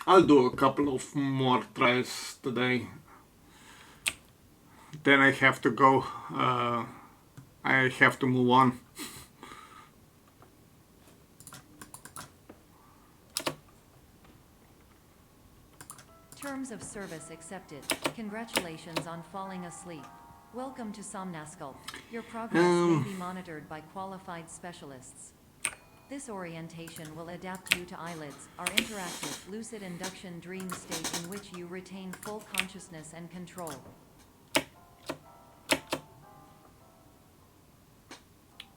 I'll do a couple of more tries today. Then I have to go. I have to move on. Terms of service accepted. Congratulations on falling asleep. Welcome to Somnasculpt. Your progress may be monitored by qualified specialists. This orientation will adapt you to eyelids, our interactive, lucid induction dream state in which you retain full consciousness and control.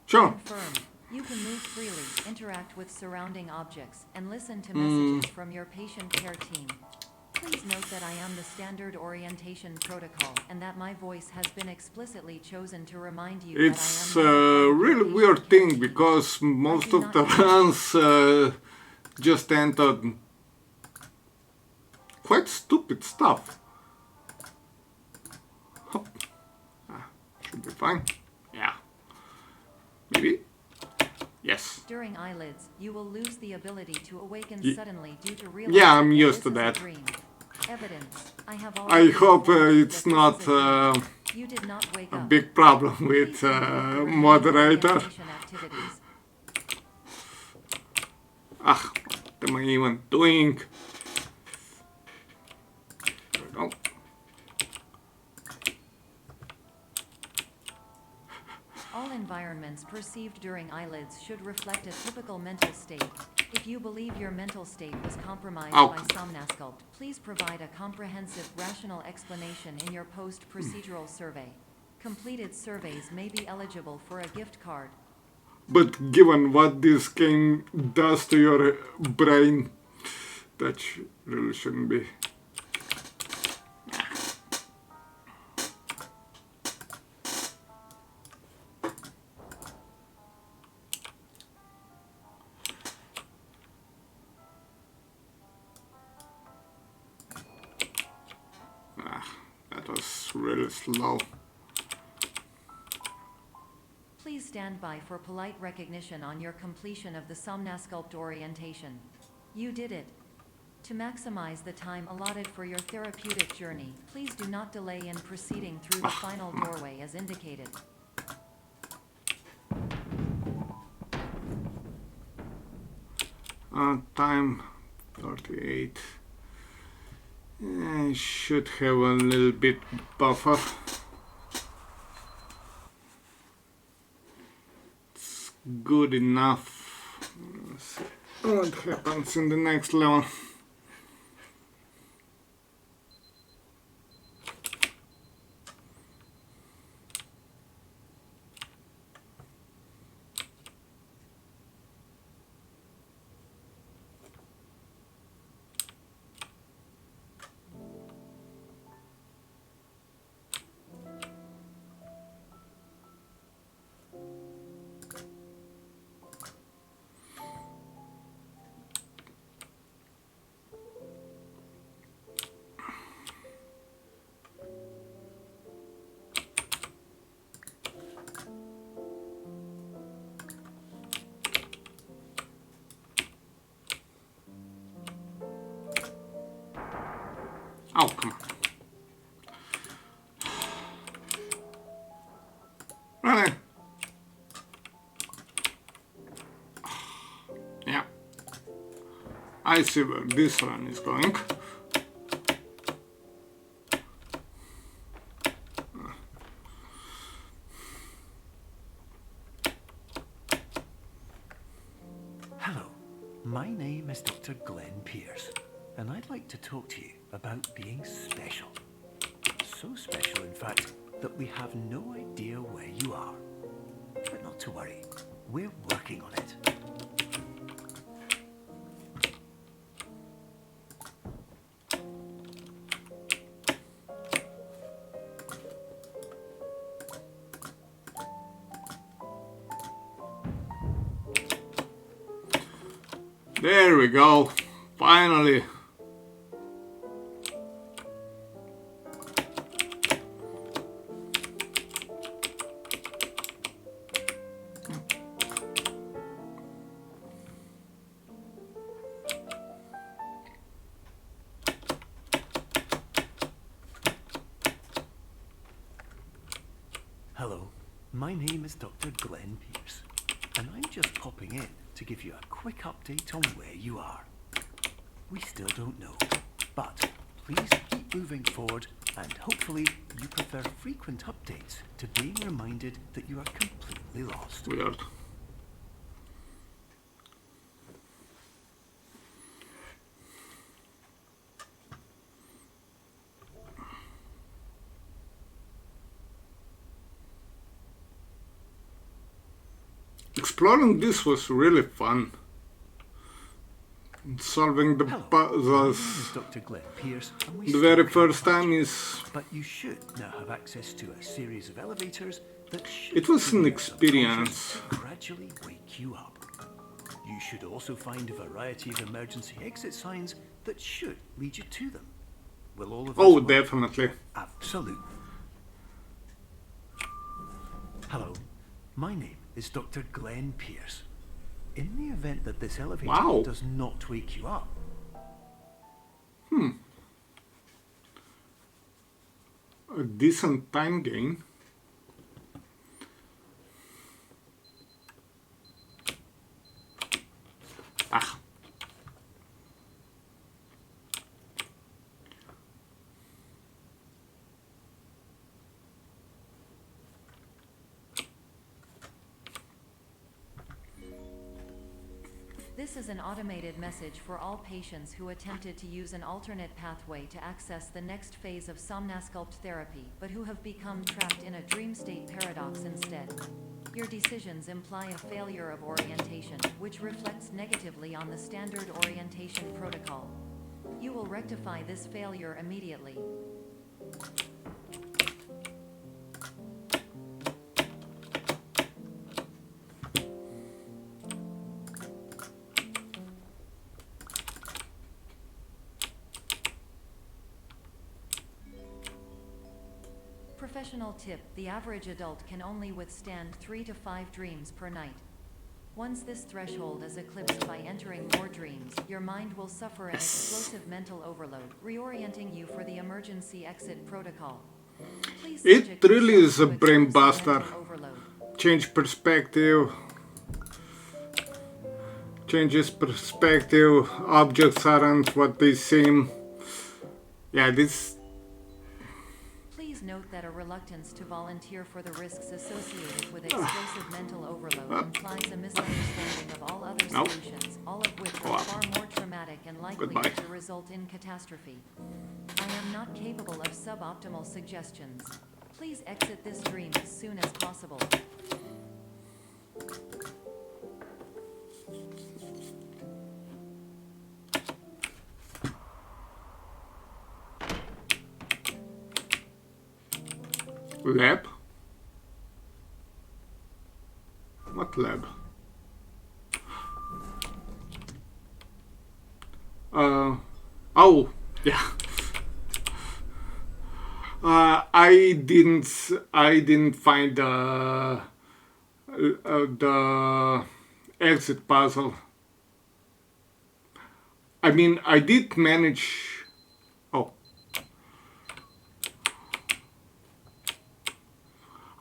Sure. Confirm. You can move freely, interact with surrounding objects, and listen to messages from your patient care team. Please note that I am the standard orientation protocol, and that my voice has been explicitly chosen to remind you It's that I am a really weird thing because most of the runs just entered quite stupid stuff. Should be fine. Yeah. Maybe? Yes. During eyelids, you will lose the ability to awaken suddenly due to realizing Yeah, I'm used to this is a that. dream. Evidence. I have I already hope informed you it's that not this is a dream. You did not wake a up. big problem Please with complete the remaining moderator. orientation activities. What am I even doing? There we go. All environments perceived during eyelids should reflect a typical mental state. If you believe your mental state was compromised by Somnasculpt, please provide a comprehensive, rational explanation in your post-procedural survey. Completed surveys may be eligible for a gift card. But given what this game does to your brain, that really shouldn't be. That was really slow. Please stand by for polite recognition on your completion of the Somnasculpt orientation. You did it. To maximize the time allotted for your therapeutic journey, please do not delay in proceeding through the final doorway as indicated. Time 38. I should have a little bit buffer. It's good enough. Let's see what happens in the next level. Oh, come on. Really? Yeah. I see where this run is going. Hello, my name is Dr. Glenn Pierce, and I'd like to talk to you about being special. So special, in fact, that we have no idea where you are. But not to worry, we're working on it. There we go. Finally. my name is Dr. Glenn Pierce, and I'm just popping in to give you a quick update on where you are. We still don't know, but please keep moving forward, and hopefully you prefer frequent updates to being reminded that you are completely lost. Weird. Exploring this was really fun. Solving the Hello, my name puzzles is Dr. Glenn Pierce, and we the still very can't first find time you. is... But you should now have access to a series of elevators that should It was an trigger your experience. subconscious to gradually wake you up. You should also find a variety of emergency exit signs that should lead you to them. Will all of this Oh, work? definitely. Absolutely. Hello, my name is Dr. Glenn Pierce. In the event that this elevator Wow. does not wake you up, A decent time gain. Ah. This is an automated message for all patients who attempted to use an alternate pathway to access the next phase of somnasculpt therapy, but who have become trapped in a dream state paradox instead. Your decisions imply a failure of orientation, which reflects negatively on the standard orientation protocol. You will rectify this failure immediately. Professional tip: the average adult can only withstand 3 to 5 dreams per night. Once this threshold is eclipsed by entering more dreams, your mind will suffer an explosive mental overload, reorienting you for the emergency exit protocol. Please It subject really yourself is a to brain explosive buster. mental overload. Change perspective. Changes perspective. Objects aren't what they seem. Yeah, this... Please note that a reluctance to volunteer for the risks associated with explosive mental overload implies a misunderstanding of all other Nope. solutions, all of which Go are up. far more traumatic and likely Goodbye. to result in catastrophe. I am not capable of suboptimal suggestions. Please exit this dream as soon as possible. Lab? What lab? Oh, yeah. I didn't find the exit puzzle. I mean, I did manage. Oh.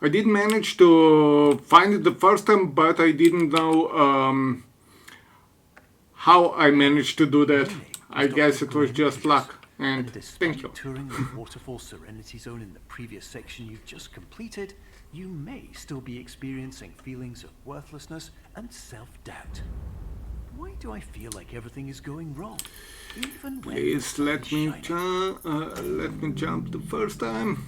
I did manage to find it the first time, but I didn't know how I managed to do that. I guess it was just luck. And thank you. despite touring the Waterfall Serenity Zone in the previous section you've just completed, you may still be experiencing feelings of worthlessness and self-doubt. Why do I feel like everything is going wrong? Even when Please the let sun me is shining? let me jump the first time.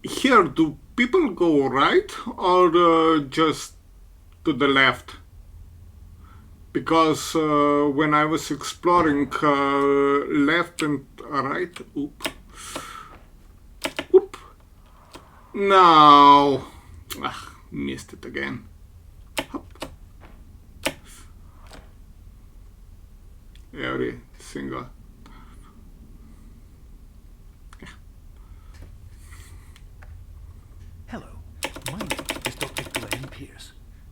Here, do people go right or just to the left? Because when I was exploring left and right, oop, no, missed it again. Hop. Every single.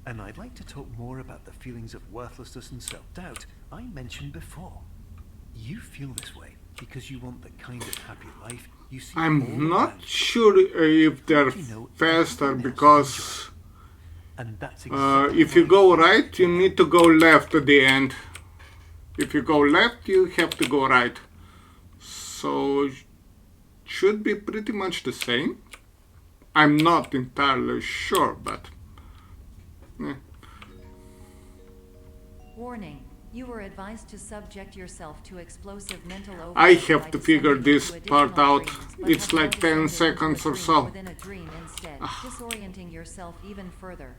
And I'd like to talk more about the feelings of worthlessness and self-doubt I mentioned before. You feel this way because you want the kind of happy life you see all I'm not around. sure if they're You know, faster everyone else because enjoys. And that's exactly if you why go you right, you need to go left at the end. If you go left, you have to go right. So it should be pretty much the same. I'm not entirely sure, but Warning. You were advised to subject yourself to explosive mental overload I have by to figure descending this into part additional out. dreams, but It's have now like 10 descended seconds into a or dream so. within a dream instead, disorienting yourself even further.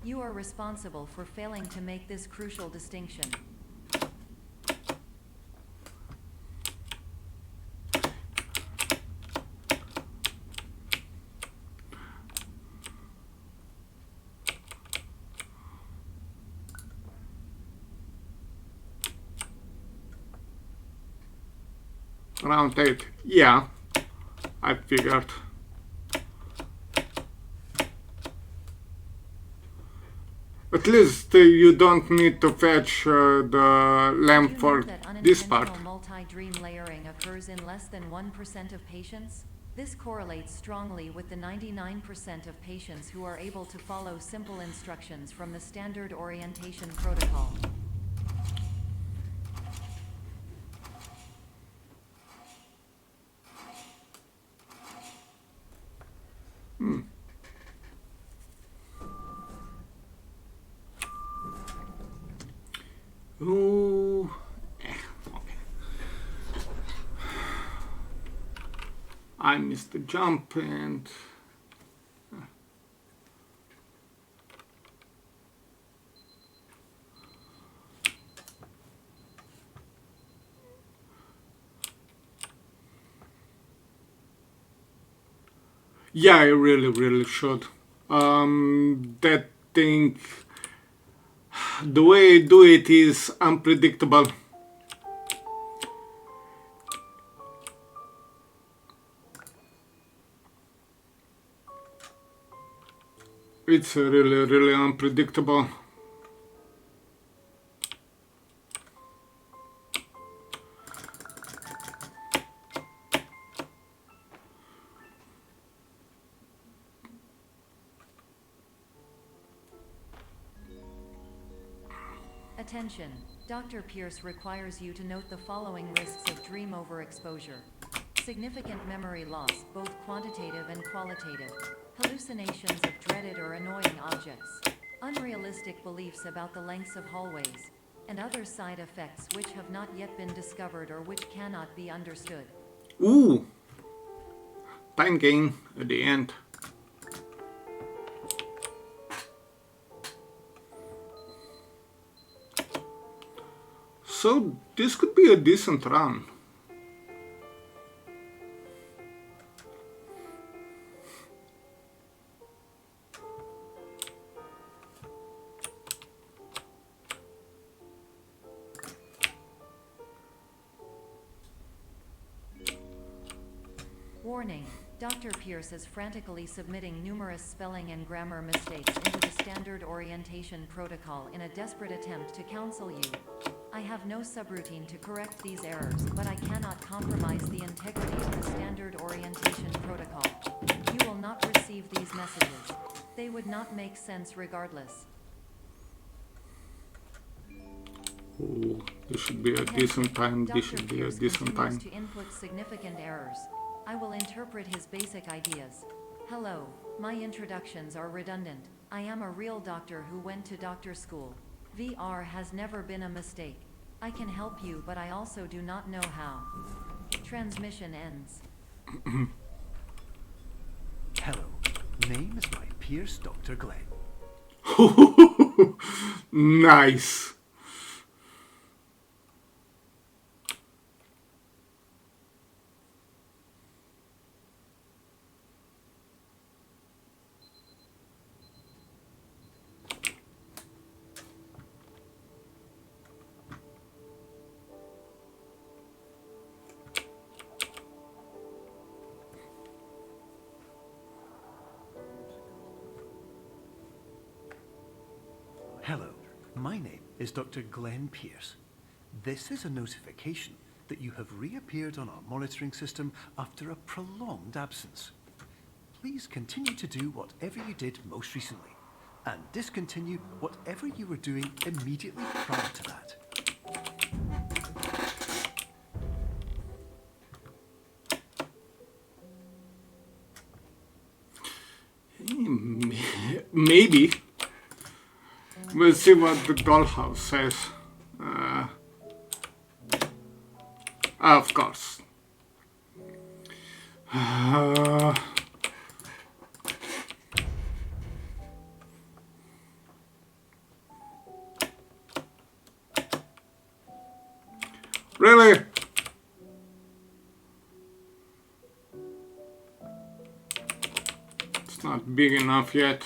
You are responsible for failing to make this crucial distinction. Round 8. Yeah, I figured. At least you don't need to fetch the lamp Do you for know that this part. unintentional multi-dream layering occurs in less than 1% of patients? This correlates strongly with the 99% of patients who are able to follow simple instructions from the standard orientation protocol. Ooh. I missed the jump and yeah, I really should. That thing, the way I do it is unpredictable. It's really unpredictable. Attention! Dr. Pierce requires you to note the following risks of dream overexposure. Significant memory loss, both quantitative and qualitative. Hallucinations of dreaded or annoying objects. Unrealistic beliefs about the lengths of hallways. And other side effects which have not yet been discovered or which cannot be understood. Ooh! Time gain at the end. So this could be a decent run. Warning. Dr. Pierce is frantically submitting numerous spelling and grammar mistakes into the standard orientation protocol in a desperate attempt to counsel you. I have no subroutine to correct these errors, but I cannot compromise the integrity of the standard orientation protocol. You will not receive these messages. They would not make sense regardless. Ooh, this should be a decent time. This Dr. should be a Pierce decent continues time. to input significant errors. I will interpret his basic ideas. Hello, my introductions are redundant. I am a real doctor who went to doctor school. VR has never been a mistake. I can help you, but I also do not know how. Transmission ends. Hello, name is my Pierce Dr. Glenn. Nice. Hello, my name is Dr. Glenn Pierce. This is a notification that you have reappeared on our monitoring system after a prolonged absence. Please continue to do whatever you did most recently, and discontinue whatever you were doing immediately prior to that. Maybe. We'll see what the dollhouse says. Of course. Really? It's not big enough yet.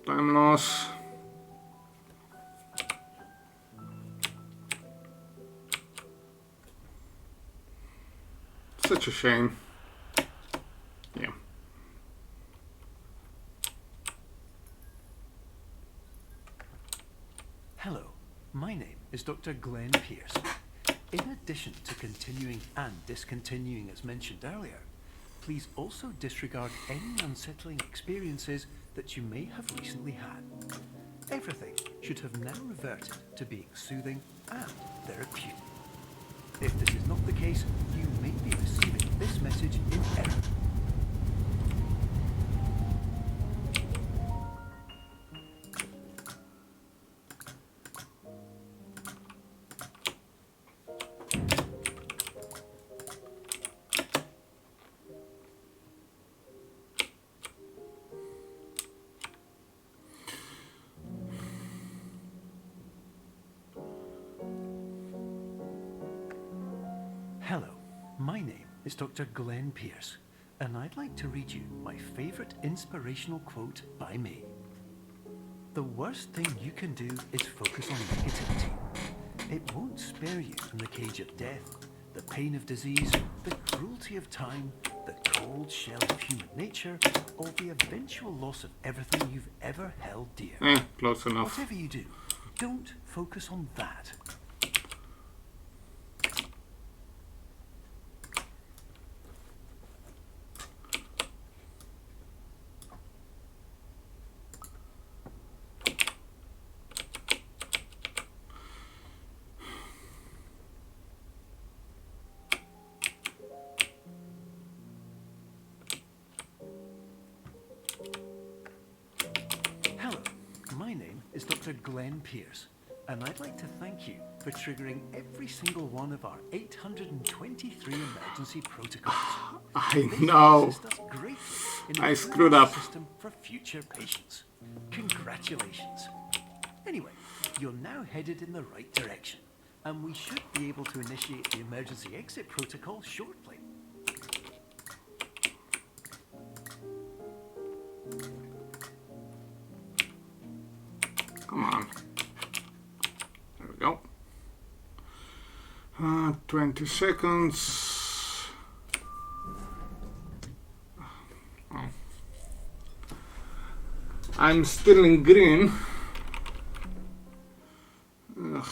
Time loss. Such a shame. Yeah. Hello, my name is Dr. Glenn Pierce. In addition to continuing and discontinuing as mentioned earlier, please also disregard any unsettling experiences that you may have recently had. Everything should have now reverted to being soothing and therapeutic. If this is not the case, you may be receiving this message in error. Hello, my name is Dr. Glenn Pierce, and I'd like to read you my favorite inspirational quote by me. The worst thing you can do is focus on negativity. It won't spare you from the cage of death, the pain of disease, the cruelty of time, the cold shell of human nature, or the eventual loss of everything you've ever held dear. Close enough. Whatever you do, don't focus on that. Hello, my name is Dr. Glenn Pierce, and I'd like to thank you for triggering every single one of our 823 emergency protocols. I know. This assists us greatly in I improving screwed the up. system for future patients. Congratulations. Anyway, you're now headed in the right direction, and we should be able to initiate the emergency exit protocol shortly. Come on. There we go. 20 seconds. Oh. I'm still in green. Ugh.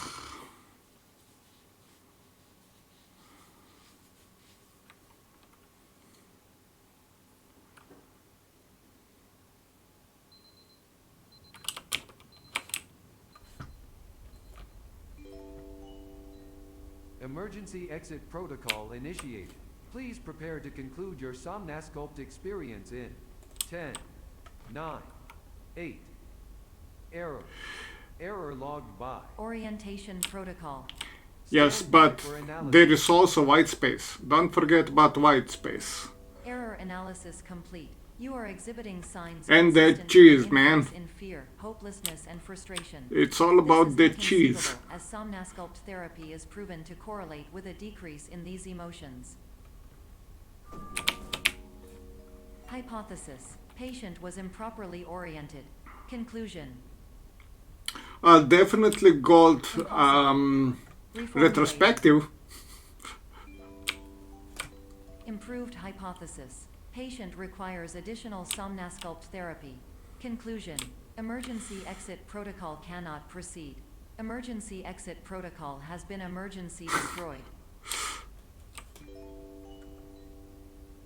Emergency exit protocol initiated. Please prepare to conclude your Somnasculpt experience in 10, 9, 8. Error. Error logged by. Orientation protocol. Yes, Stand by but for analysis. there is also white space. Don't forget about white space. Error analysis complete. You are exhibiting signs And of that persistent cheese, increase man. in fear, hopelessness, and frustration. It's all This about is the cheese. inconceivable, as Somnasculpt therapy is proven to correlate with a decrease in these emotions. Hypothesis: patient was improperly oriented. Conclusion: Definitely gold Reformulate. retrospective. Improved hypothesis. Patient requires additional somnasculpt therapy. Conclusion. Emergency exit protocol cannot proceed. Emergency exit protocol has been emergency destroyed.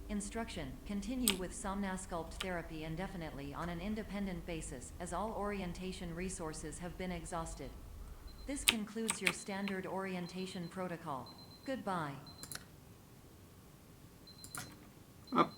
Instruction. Continue with somnasculpt therapy indefinitely on an independent basis, as all orientation resources have been exhausted. This concludes your standard orientation protocol. Goodbye. Up.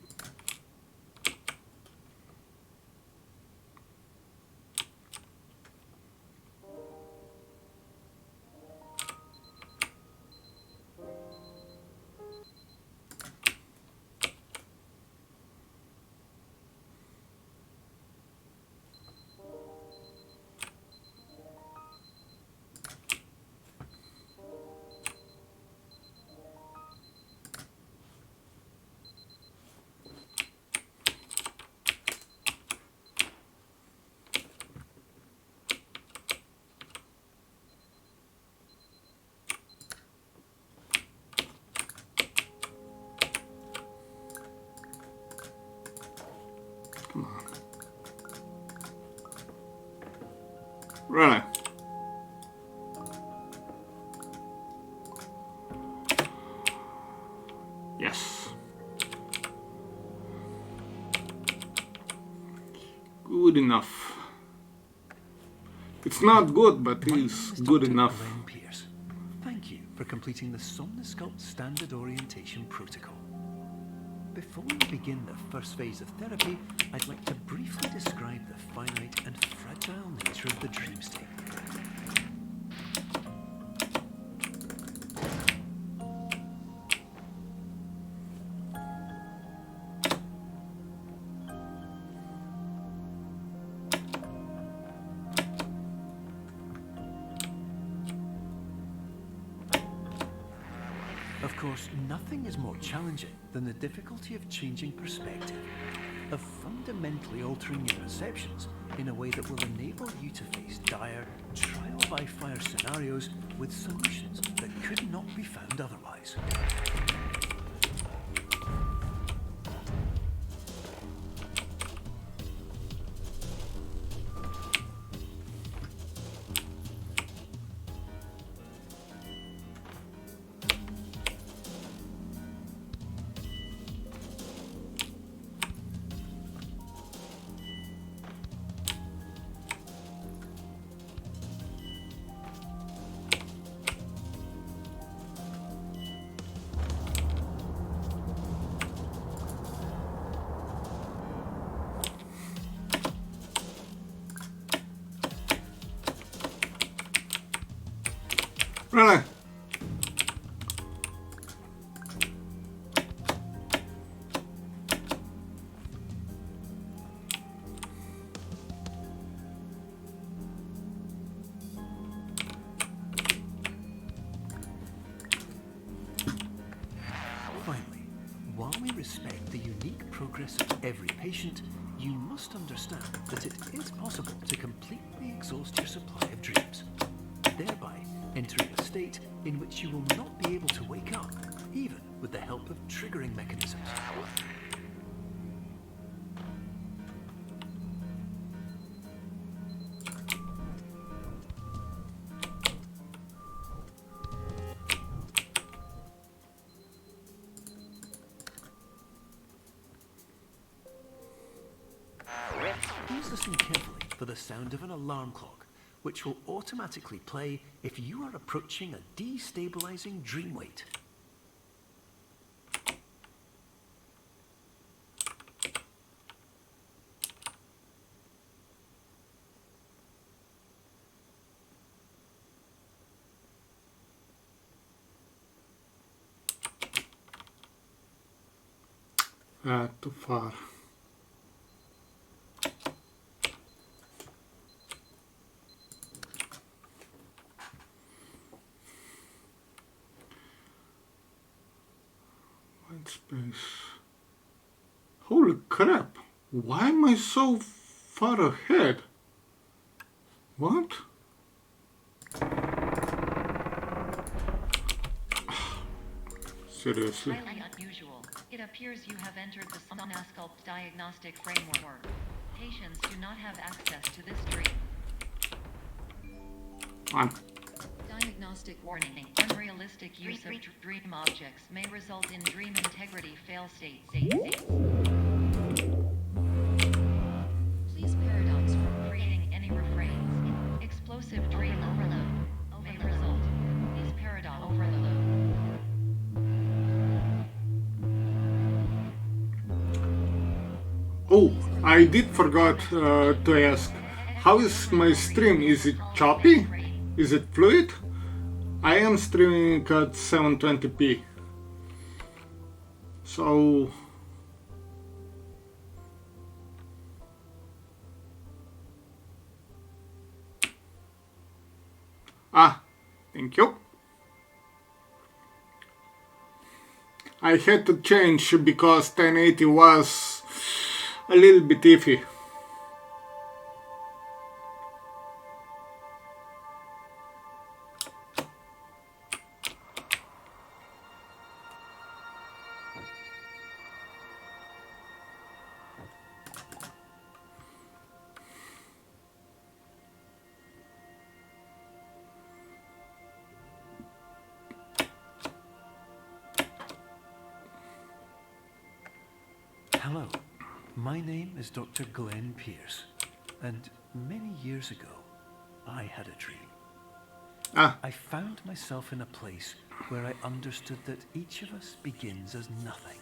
Come on. Really? Yes. Good enough. It's not good, but My name it's is good Dr. enough. Glenn Pierce. Thank you for completing the Somnasculpt Standard Orientation Protocol. Before we begin the first phase of therapy, I'd like to briefly describe the finite and fragile nature of the dream state. Of course, nothing is more challenging than the difficulty of changing perspective, of fundamentally altering your perceptions in a way that will enable you to face dire, trial-by-fire scenarios with solutions that could not be found otherwise. Really? Finally, while we respect the unique progress of every patient, you must understand that it is possible to completely exhaust your supply of dreams, thereby entering a state in which you will not be able to wake up, even with the help of triggering mechanisms. Please listen carefully for the sound of an alarm clock, which will automatically play if you are approaching a destabilizing dream weight. Too far. White space. Holy crap! Why am I so far ahead? What? Seriously. Highly unusual. It appears you have entered the Somnasculpt diagnostic framework. Patients do not have access to this dream. Ah, Diagnostic warning. Unrealistic use of dream objects may result in dream integrity fail-states. Please paradox from creating any refrains. Explosive dream overload may result. Please paradox overload. oh, I did forgot to ask. How is my stream? Is it choppy? Is it fluid? I am streaming at 720p. So thank you. I had to change because 1080 was a little bit iffy. Hello, my name is Dr. Glenn Pierce, and many years ago, I had a dream. I found myself in a place where I understood that each of us begins as nothing,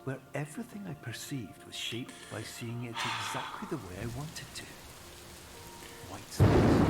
where everything I perceived was shaped by seeing it exactly the way I wanted to. White space.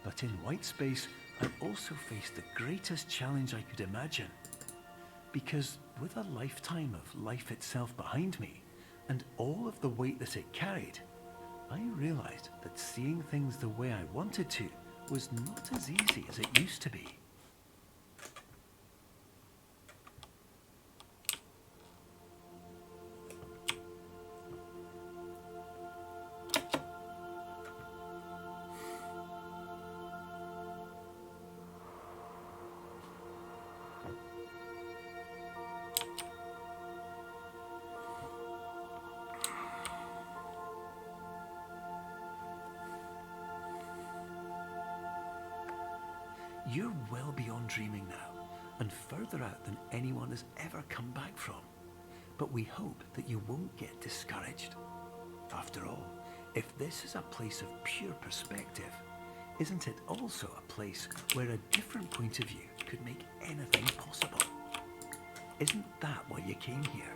But in white space, I also faced the greatest challenge I could imagine. Because with a lifetime of life itself behind me, and all of the weight that it carried, I realized that seeing things the way I wanted to was not as easy as it used to be. You're well beyond dreaming now, and further out than anyone has ever come back from. But we hope that you won't get discouraged. After all, if this is a place of pure perspective, isn't it also a place where a different point of view could make anything possible? Isn't that why you came here?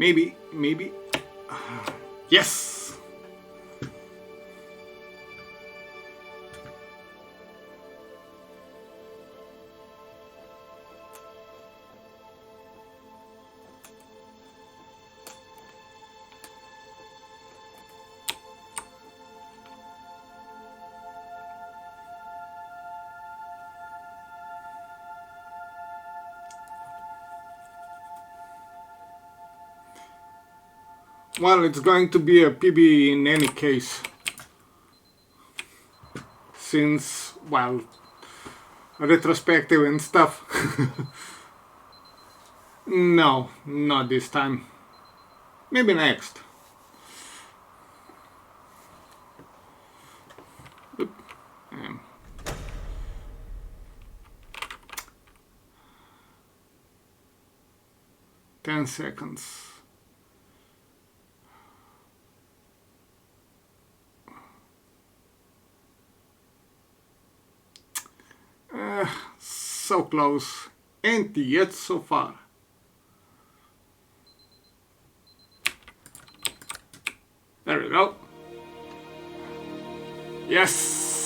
Maybe. Yes! Well, it's going to be a PB in any case. Since, well, retrospective and stuff. No, not this time. Maybe next. Oop. 10 seconds. So close, and yet so far. There we go. Yes!